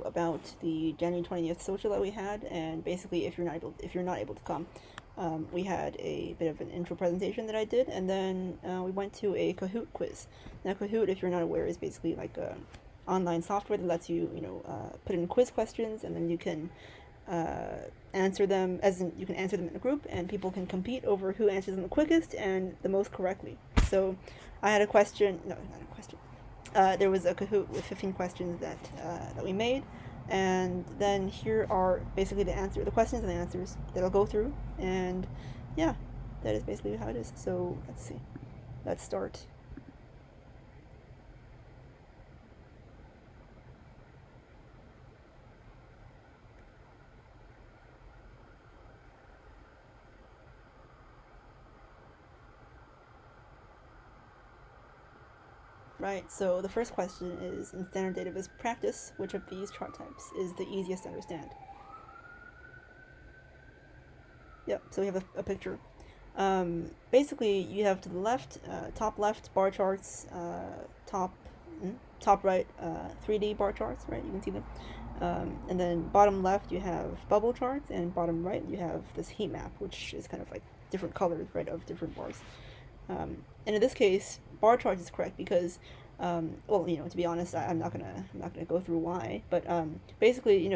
about the January 20th social that we had, and basically, if you're not able to come, we had a bit of an intro presentation that I did, and then we went to a Kahoot quiz. Now, Kahoot, if you're not aware, is basically like a online software that lets you, put in quiz questions, and then you can answer them, as in you can answer them in a group, and people can compete over who answers them the quickest and the most correctly. So, I had a question. No, not a question. There was a Kahoot with 15 questions that we made, and then here are basically the questions and the answers that I'll go through, and yeah, that is basically how it is. So let's see, let's start. Right, so the first question is, in standard database practice, which of these chart types is the easiest to understand? Yep, so we have a picture. Basically, you have to the left, top left bar charts, top right 3D bar charts, right? You can see them. And then bottom left, you have bubble charts, and bottom right, you have this heat map, which is kind of like different colors, right, of different bars. And in this case, bar charts is correct because, well, to be honest, I'm not gonna go through why, but basically,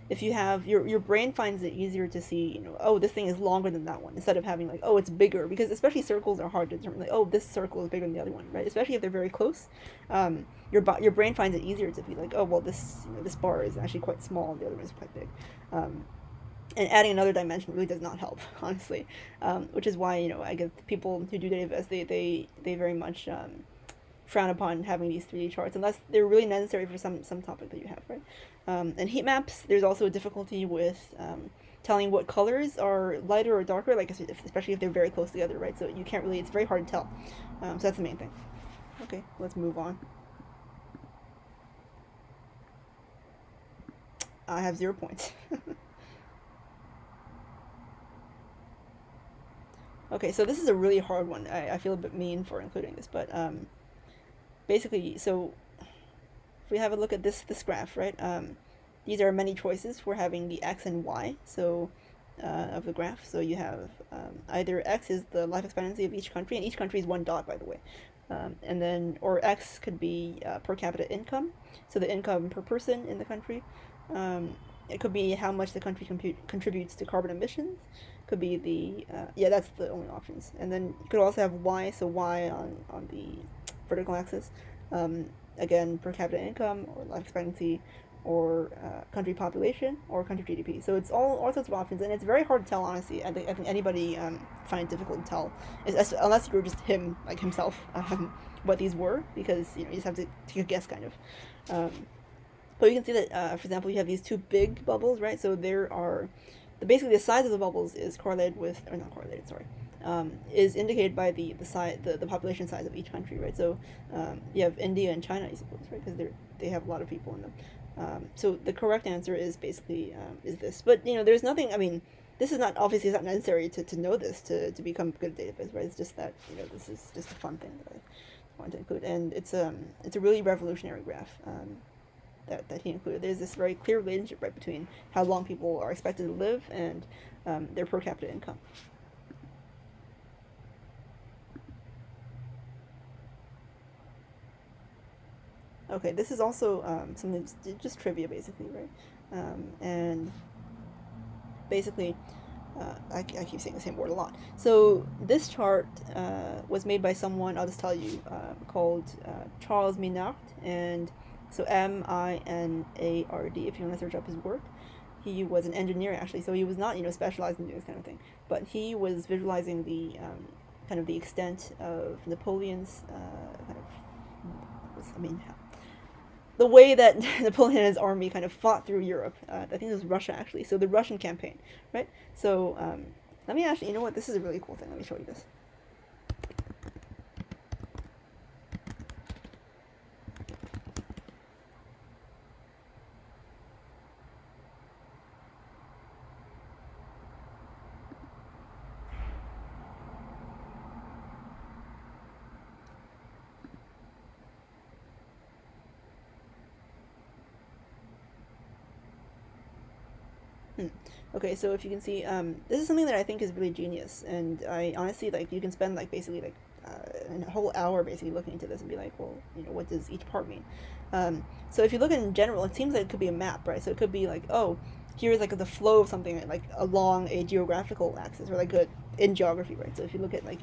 if you have your brain finds it easier to see, oh, this thing is longer than that one, instead of having like, oh, it's bigger, because especially circles are hard to determine, like, oh, this circle is bigger than the other one, right? Especially if they're very close, your brain finds it easier to be like, oh, well, this bar is actually quite small, and the other one is quite big. And adding another dimension really does not help, honestly. Which is why I guess people who do database they very much frown upon having these 3D charts unless they're really necessary for some topic that you have, right? And heat maps, there's also a difficulty with telling what colors are lighter or darker, like especially if they're very close together, right? So you can't really, it's very hard to tell. So that's the main thing. Okay, let's move on. I have 0 points. Okay, so this is a really hard one. I feel a bit mean for including this, but basically, so if we have a look at this graph, right? These are many choices for having the x and y, so of the graph. So you have either x is the life expectancy of each country, and each country is one dot, by the way. And then, or x could be per capita income, so the income per person in the country. It could be how much the country contributes to carbon emissions. Could be yeah, that's the only options. And then you could also have y, so y on the vertical axis. Again, per capita income or life expectancy, or country population, or country GDP. So it's all sorts of options, and it's very hard to tell, honestly. I think anybody find it difficult to tell, unless you were just him, like himself, what these were, because you just have to take a guess, kind of. But you can see that, for example, you have these two big bubbles, right? So there are, basically the size of the bubbles is correlated with, or not correlated, sorry, is indicated by the size, the population size of each country, right? So you have India and China, I suppose, right? Because they have a lot of people in them. So the correct answer is basically is this. But there's nothing. I mean, this is not, obviously, it's not necessary to know this to become good at database, right? It's just that this is just a fun thing that I want to include, and it's a really revolutionary graph. That he included. There's this very clear relationship, right, between how long people are expected to live and their per capita income. Okay, this is also something just trivia, basically, right? And basically, I keep saying the same word a lot. So this chart was made by someone, I'll just tell you, called Charles Minard, and so Minard, if you want to search up his work. He was an engineer, actually, so he was not specialized in doing this kind of thing, but he was visualizing the kind of the extent of Napoleon's kind of, I mean, the way that Napoleon and his army kind of fought through Europe. I think it was Russia, actually. So the Russian campaign, right? So let me actually, you know what? This is a really cool thing. Let me show you this. Hmm. Okay, so if you can see, this is something that I think is really genius, and I honestly like you can spend like basically like a whole hour basically looking into this and be like, well, what does each part mean? So if you look in general, it seems like it could be a map, right? So it could be like, oh, here's like the flow of something like along a geographical axis, or like in geography, right? So if you look at like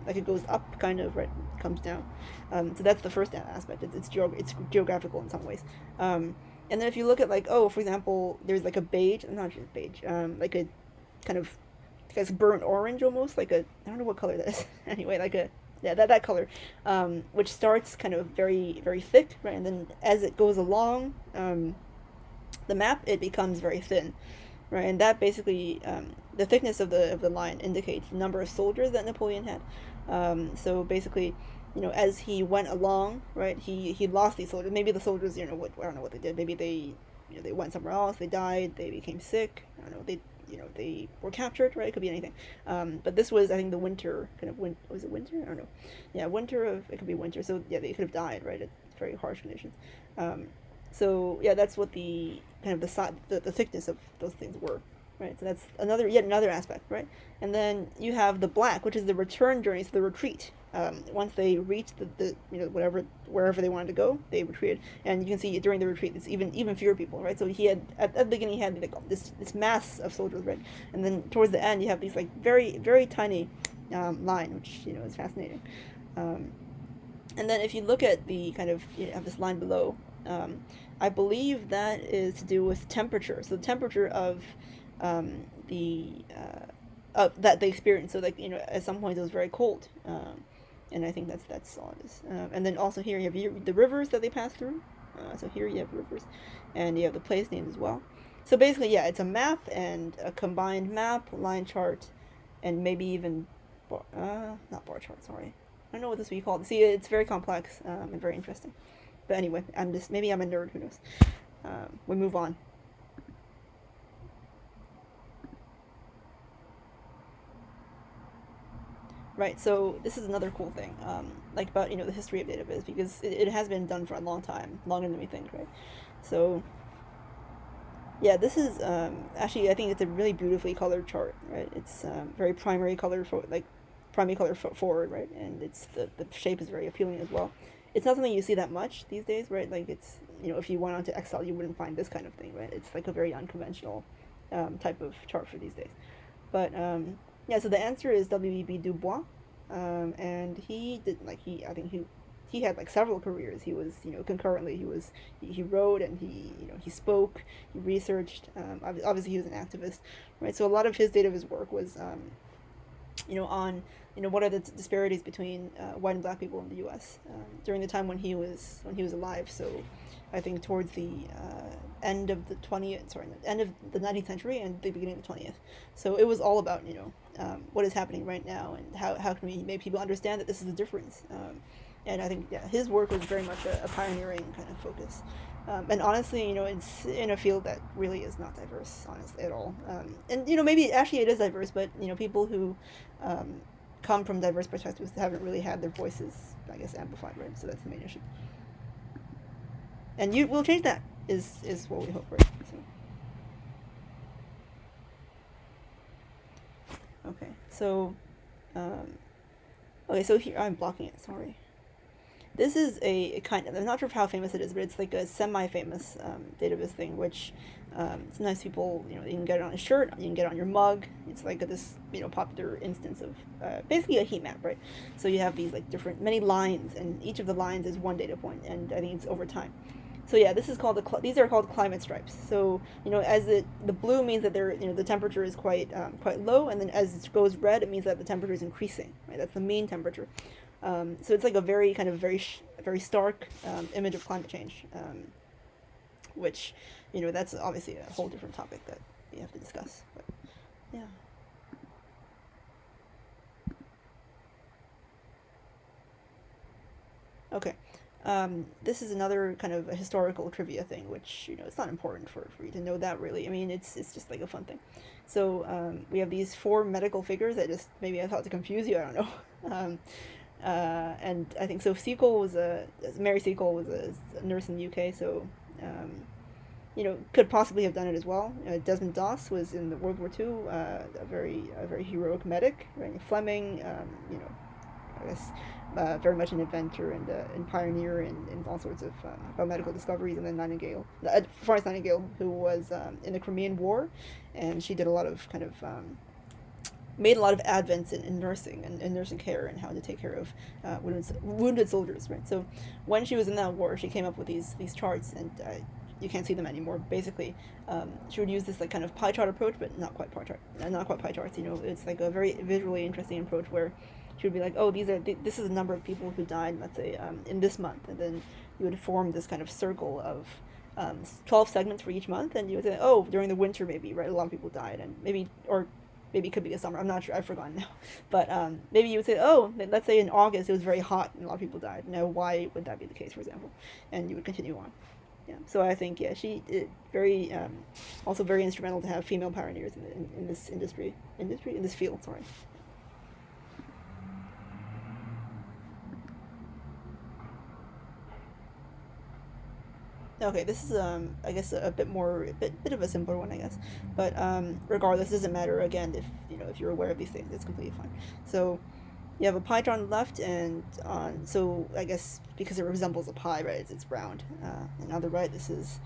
like it goes up kind of, right, comes down. So that's the first aspect. It's geographical in some ways. And then if you look at like, oh, for example, there's like a beige, not just beige, like a kind of, I guess, burnt orange almost, like a, I don't know what color that is. Anyway, like a, yeah, that color, which starts kind of very very thick, right, and then as it goes along the map, it becomes very thin, right, and that basically the thickness of the line indicates the number of soldiers that Napoleon had. So basically, as he went along, right, he lost these soldiers. Maybe the soldiers, what, I don't know what they did. Maybe they, they went somewhere else. They died. They became sick. I don't know. They were captured, right? It could be anything. But this was, I think, the winter kind of was it winter? I don't know. Yeah, winter of it could be winter. So yeah, they could have died, right? It's very harsh conditions. Um, so yeah, that's what the kind of the thickness of those things were, right? So that's yet another aspect, right? And then you have the black, which is the return journey, so the retreat. Once they reached the wherever they wanted to go, they retreated, and you can see during the retreat, it's even fewer people, right? So he had at the beginning he had like this mass of soldiers, right? And then towards the end, you have these like very very tiny line, which is fascinating. Um, and then if you look at the kind of have this line below, I believe that is to do with temperature. So the temperature of the that they experienced. So like at some point it was very cold, and I think that's all it is. And then also here you have the rivers that they pass through. So here you have rivers, and you have the place names as well. So basically, yeah, it's a map and a combined map, line chart, and maybe even not bar chart. Sorry, I don't know what this would be called. See, it's very complex and very interesting. But anyway, maybe I'm a nerd. Who knows? We move on. Right. So this is another cool thing, like about the history of database, because it has been done for a long time, longer than we think, right? So yeah, this is actually, I think it's a really beautifully colored chart, right? It's very primary color for like primary color forward, right? And it's the shape is very appealing as well. It's not something you see that much these days, right? Like it's if you went onto Excel, you wouldn't find this kind of thing, right? It's like a very unconventional type of chart for these days. But yeah, so the answer is W.E.B. Du Bois, and he did like I think he had like several careers. He was concurrently he wrote and he spoke, he researched. Obviously he was an activist, right? So a lot of his data of his work was on what are the disparities between white and black people in the U.S. During the time when he was alive. So I think towards the end of the 20th, sorry, end of the 19th century and the beginning of the 20th. So it was all about what is happening right now and how can we make people understand that this is the difference. And I think his work was very much a pioneering kind of focus. And honestly, it's in a field that really is not diverse, honestly, at all. And maybe actually it is diverse, but people who come from diverse perspectives haven't really had their voices, I guess, amplified, right? So that's the main issue. And we'll change that. Is what we hope, right? So. Okay, so um, okay, so here I'm blocking it. Sorry. This is a kind of, I'm not sure how famous it is, but it's like a semi-famous database thing, which sometimes people, you can get it on a shirt, you can get it on your mug. It's like this, popular instance of basically a heat map, right? So you have these like many lines, and each of the lines is one data point, and I think it's over time. So yeah, this is called these are called climate stripes. So as the blue means that the temperature is quite low, and then as it goes red, it means that the temperature is increasing. Right, that's the mean temperature. So it's like a very kind of very stark image of climate change, which that's obviously a whole different topic that we have to discuss. But yeah. Okay. This is another kind of a historical trivia thing, which it's not important for you to know that really. I mean, it's just like a fun thing. So we have these four medical figures that just maybe I thought to confuse you. I don't know. And I think so. Mary Seacole was a nurse in the UK. So could possibly have done it as well. Desmond Doss was in the World War II, a very heroic medic. Right? Fleming, I guess, very much an inventor and pioneer in all sorts of biomedical discoveries. And then Nightingale, Florence Nightingale, who was in the Crimean War, and she did a lot of made a lot of advents in nursing and nursing care and how to take care of wounded soldiers, right? So when she was in that war, she came up with these charts, and you can't see them anymore. Basically, she would use this like kind of pie chart approach, but not quite pie charts. It's like a very visually interesting approach where she would be like, oh, this is the number of people who died, let's say, in this month, and then you would form this kind of circle of 12 segments for each month, and you would say, oh, during the winter maybe, right, a lot of people died, and maybe it could be the summer. I'm not sure. I've forgotten now. But maybe you would say, oh, let's say in August it was very hot and a lot of people died. Now, why would that be the case, for example? And you would continue on. Yeah. So I think she very also very instrumental to have female pioneers in this in this field. Sorry. Okay, this is I guess a bit of a simpler one, I guess, but regardless, it doesn't matter. Again, if you're aware of these things, it's completely fine. So you have a pie chart on the left, and so I guess because it resembles a pie, right? It's round. And on the right, this is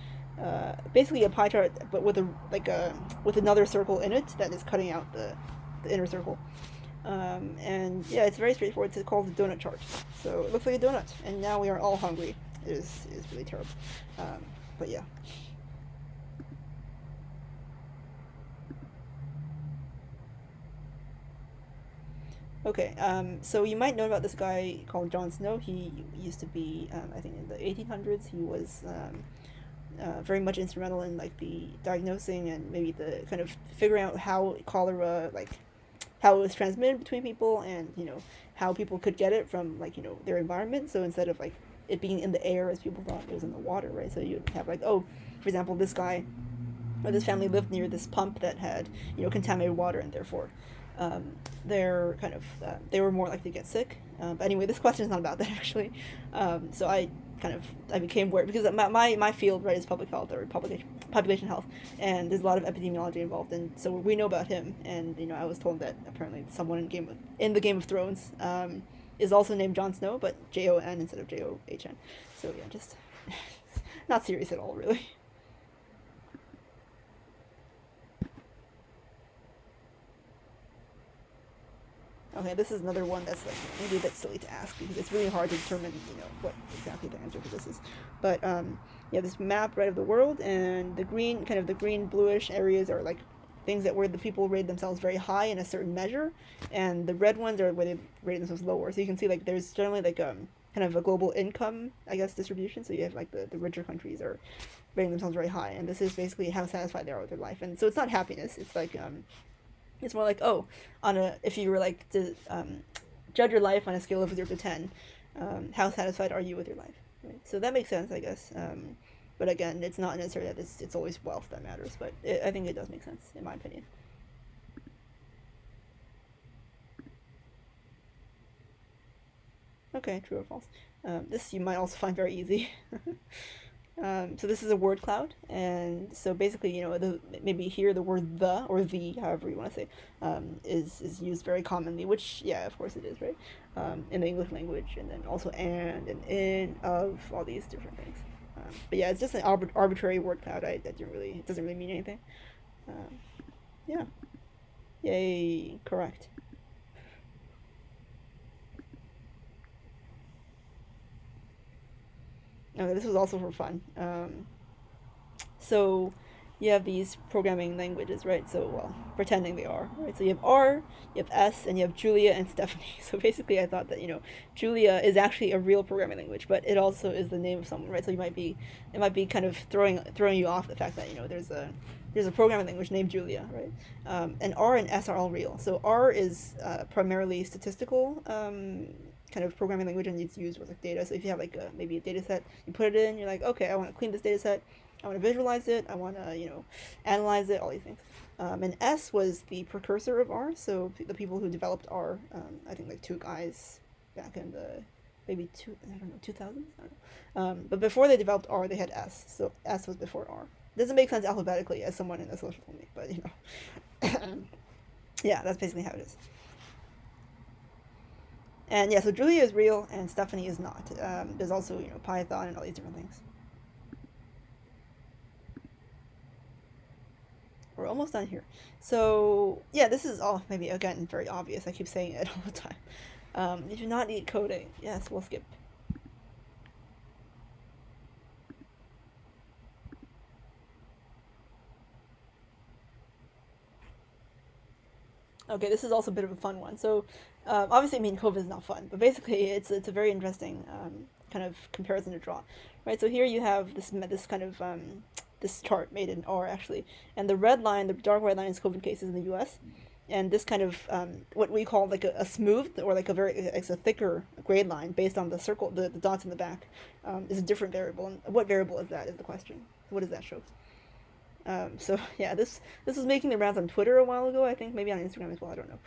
basically a pie chart, but with another circle in it that is cutting out the inner circle. And yeah, it's very straightforward. It's called the donut chart. So it looks like a donut, and now we are all hungry. It is really terrible. But yeah. Okay, so you might know about this guy called Jon Snow. He used to be, I think, in the 1800s. He was very much instrumental in like the diagnosing and maybe the kind of figuring out how cholera, like how it was transmitted between people, and how people could get it from like their environment. So instead of like it being in the air as people thought, it was in the water, right? So you'd have like, oh, for example, this guy or this family lived near this pump that had contaminated water, and therefore they're kind of they were more likely to get sick. But anyway, this question is not about that actually. So I became aware because my field, right, is public health or population health, and there's a lot of epidemiology involved, and so we know about him. And I was told that apparently someone in the Game of Thrones is also named Jon Snow, but Jon instead of John. So yeah, just not serious at all, really. Okay, this is another one that's like maybe a bit silly to ask because it's really hard to determine, what exactly the answer to this is. But yeah, this map right of the world, and the green bluish areas are like things that where the people rate themselves very high in a certain measure, and the red ones are where they rate themselves lower. So you can see like there's generally like kind of a global income, I guess, distribution. So you have like the richer countries are rating themselves very high, and this is basically how satisfied they are with their life. And so it's not happiness. It's like it's more like, oh, if you were like to judge your life on a scale of 0 to 10, how satisfied are you with your life? Right? So that makes sense, I guess. But again, it's not necessarily that it's always wealth that matters, but I think it does make sense in my opinion. Okay, true or false. This you might also find very easy. So this is a word cloud, and so basically, maybe here the word the or the, however you want to say, is used very commonly. Which, yeah, of course it is, right? In the English language, and then also and in, of, all these different things. But yeah, it's just an arbitrary word cloud. That didn't really it doesn't really mean anything. Um, yeah, yay, correct. Okay, this was also for fun. So you have these programming languages, right? So, well, pretending they are, right? So you have R, you have S, and you have Julia and Stephanie. So basically, I thought that Julia is actually a real programming language, but it also is the name of someone, right? So it might be kind of throwing you off the fact that there's a programming language named Julia, right? And R and S are all real. So R is primarily statistical. Kind of programming language, and it's used with like data. So if you have like maybe a data set, you put it in, you're like, okay, I want to clean this data set, I want to visualize it, I want to analyze it, all these things. And S was the precursor of R. So the people who developed R, I think like two guys back in the maybe I don't know, 2000s. I don't know. But before they developed R, they had S. So S was before R. Doesn't make sense alphabetically as someone in the social told me, but yeah, that's basically how it is. And yeah, so Julia is real and Stephanie is not. There's also Python and all these different things. We're almost done here. So yeah, this is all maybe again very obvious. I keep saying it all the time. You do not need coding. Yes, we'll skip. Okay, this is also a bit of a fun one. So, obviously, I mean, COVID is not fun, but basically, it's a very interesting kind of comparison to draw, right? So here you have this kind of this chart made in R actually, and the red line, the dark red line, is COVID cases in the U.S., and this kind of what we call like a smooth or like it's a thicker grade line based on the circle, the dots in the back, is a different variable. And what variable is that? Is the question. What does that show? So yeah, this was making the rounds on Twitter a while ago. I think maybe on Instagram as well. I don't know.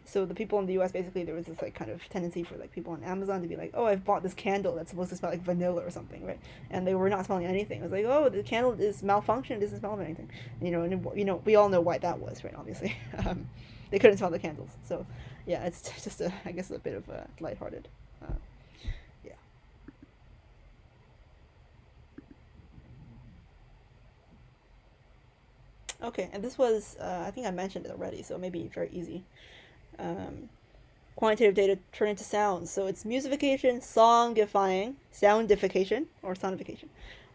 So the people in the U.S. basically there was this like kind of tendency for like people on Amazon to be like, oh, I've bought this candle that's supposed to smell like vanilla or something, right? And they were not smelling anything. It was like, oh, the candle is malfunctioned. It doesn't smell of anything. And we all know why that was, right? Obviously, they couldn't smell the candles. So yeah, it's just I guess a bit of a lighthearted. Yeah. Okay, and this was I think I mentioned it already, so maybe very easy. Um, Quantitative data turn into sounds. So it's musification, songifying, soundification, or sonification.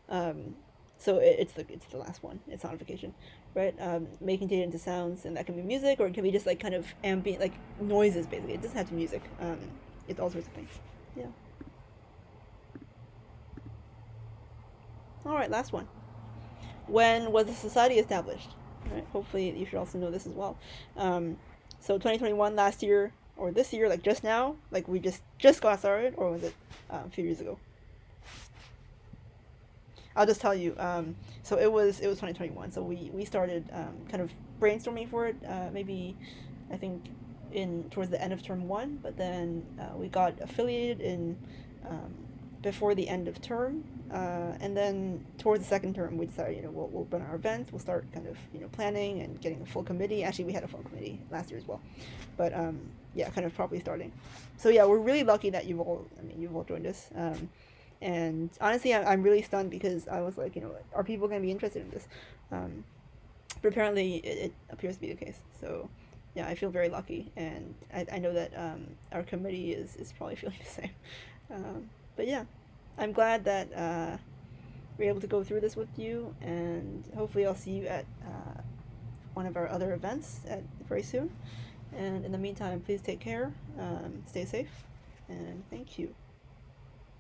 Um, so it's the last one. It's sonification, right? Making data into sounds, and that can be music, or it can be just like kind of ambient, like noises. Basically, it doesn't have to be music. It's all sorts of things. Yeah. All right, last one. When was the society established? Right. Hopefully, you should also know this as well. Um, so 2021, last year, or this year, like just now, like we just got started, or was it a few years ago? I'll just tell you. So it was 2021. So we started kind of brainstorming for it. Maybe I think in towards the end of term one, but then we got affiliated in um, before the end of term, and then towards the second term we decided we'll run our events. We'll start kind of planning and getting a full committee. Actually, we had a full committee last year as well, but yeah, kind of properly starting. So yeah, we're really lucky that you've all joined us. And honestly, I'm really stunned because I was like, are people going to be interested in this? Um, but apparently, it appears to be the case. So, yeah, I feel very lucky, and I know that our committee is probably feeling the same. But yeah, I'm glad that we're able to go through this with you, and hopefully, I'll see you at one of our other events very soon. And in the meantime, please take care, stay safe, and thank you.